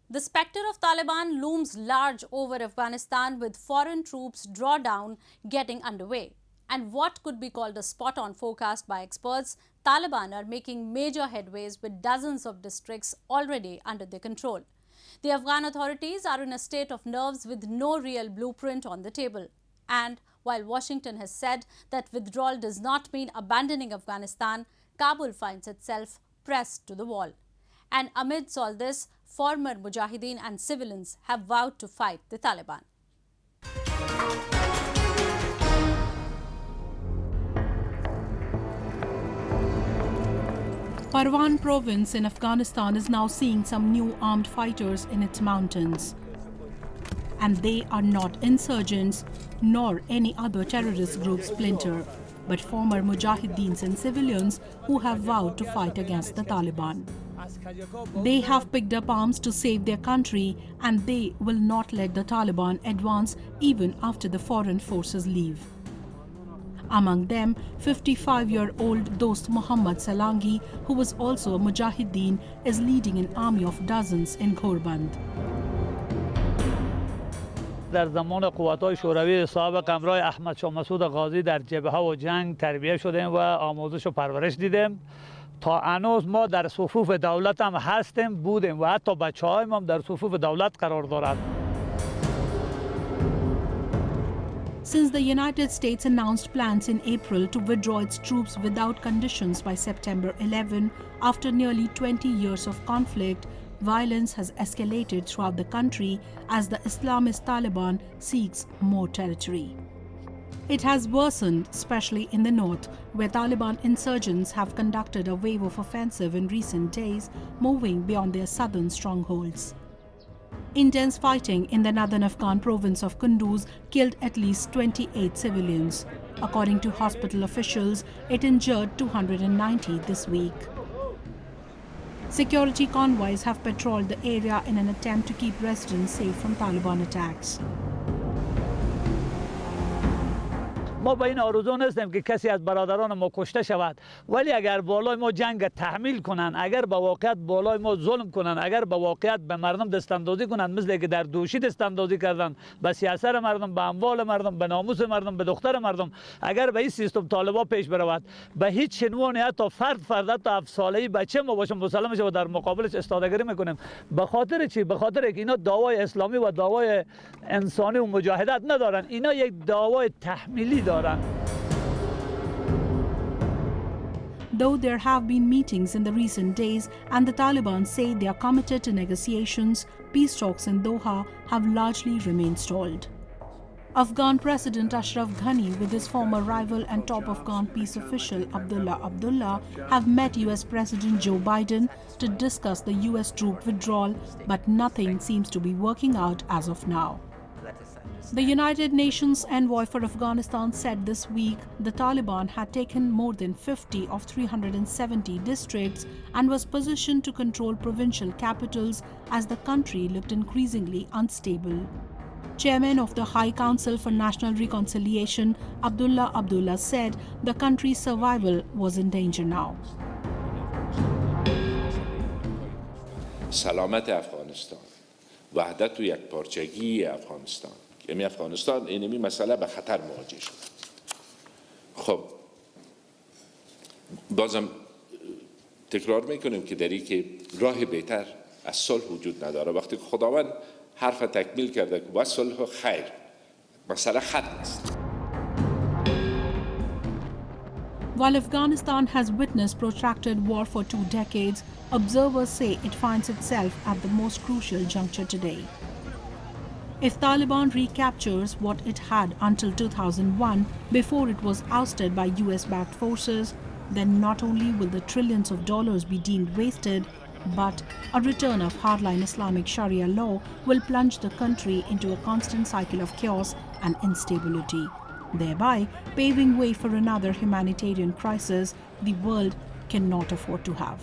The spectre of Taliban looms large over Afghanistan, with foreign troops drawdown getting underway. And what could be called a spot-on forecast by experts, Taliban are making major headways with dozens of districts already under their control. The Afghan authorities are in a state of nerves with no real blueprint on the table. And while Washington has said that withdrawal does not mean abandoning Afghanistan, Kabul finds itself pressed to the wall. And amidst all this, former Mujahideen and civilians have vowed to fight the Taliban. Parwan province in Afghanistan is now seeing some new armed fighters in its mountains. And they are not insurgents nor any other terrorist group splinter, but former Mujahideens and civilians who have vowed to fight against the Taliban. They have picked up arms to save their country, and they will not let the Taliban advance even after the foreign forces leave. Among them, 55-year-old Dost Muhammad Salangi, who was also a Mujahideen, is leading an army of dozens in Khorband. در زمان قوات‌های شوروی سابق همراه احمد شاه مسعود غازی در جبهه‌ها و جنگ تربیت شدیم و آموزش و پرورش دیدیم. تا هنوز ما در صفوف دولت هم هستیم، بودیم و حتی بچه‌های ما هم در صفوف دولت قرار دارند. Since the United States announced plans in April to withdraw its troops without conditions by September 11, after nearly 20 years of conflict, violence has escalated throughout the country as the Islamist Taliban seeks more territory. It has worsened, especially in the north, where Taliban insurgents have conducted a wave of offensive in recent days, moving beyond their southern strongholds. Intense fighting in the northern Afghan province of Kunduz killed at least 28 civilians. According to hospital officials, it injured 290 this week. Security convoys have patrolled the area in an attempt to keep residents safe from Taliban attacks. ما به این آرزو نیستیم که کسی از برادران ما کشته شود، ولی اگر بالای ما جنگ تحمیل کنن، اگر به واقعیت بالای ما ظلم کنن، اگر به واقعیت به مردم دستاندازی کنن، مثل که در دوشی دستاندازی کردن به سیاست مردم، به اموال مردم، به ناموس مردم، به دختر مردم، اگر به این سیستم طالبان پیش برود، به هیچ عنوان حتی فرد حتی 7 ساله‌ای بچه ما باشه مسلم شه و در مقابلش استادگری میکنیم. به خاطر چی؟ به خاطر که اینا دعوای اسلامی و دعوای انسانی و مجاهدت ندارن، اینا یک دعوای تحمیلی دارن. Though there have been meetings in the recent days and the Taliban say they are committed to negotiations, peace talks in Doha have largely remained stalled. Afghan President Ashraf Ghani with his former rival and top Afghan peace official Abdullah have met US President Joe Biden to discuss the US troop withdrawal, but nothing seems to be working out as of now. The United Nations envoy for Afghanistan said this week the Taliban had taken more than 50 of 370 districts and was positioned to control provincial capitals as the country looked increasingly unstable. Chairman of the High Council for National Reconciliation, Abdullah said the country's survival was in danger now. سلامت افغانستان، وحدت و یکپارچگی افغانستان، یعنی افغانستان اینمی مسئله به خطر مواجه شد. خب بازم تکرار میکنیم که در این که راه بهتر از صلح وجود نداره. وقتی که خداوند حرف تکمیل کرده که با صلح و خیر، مسئله ختم است. While Afghanistan has witnessed protracted war for 2 decades, observers say it finds itself at the most crucial juncture today. If Taliban recaptures what it had until 2001, before it was ousted by US-backed forces, then not only will the trillions of dollars be deemed wasted, but a return of hardline Islamic Sharia law will plunge the country into a constant cycle of chaos and instability, thereby paving way for another humanitarian crisis the world cannot afford to have.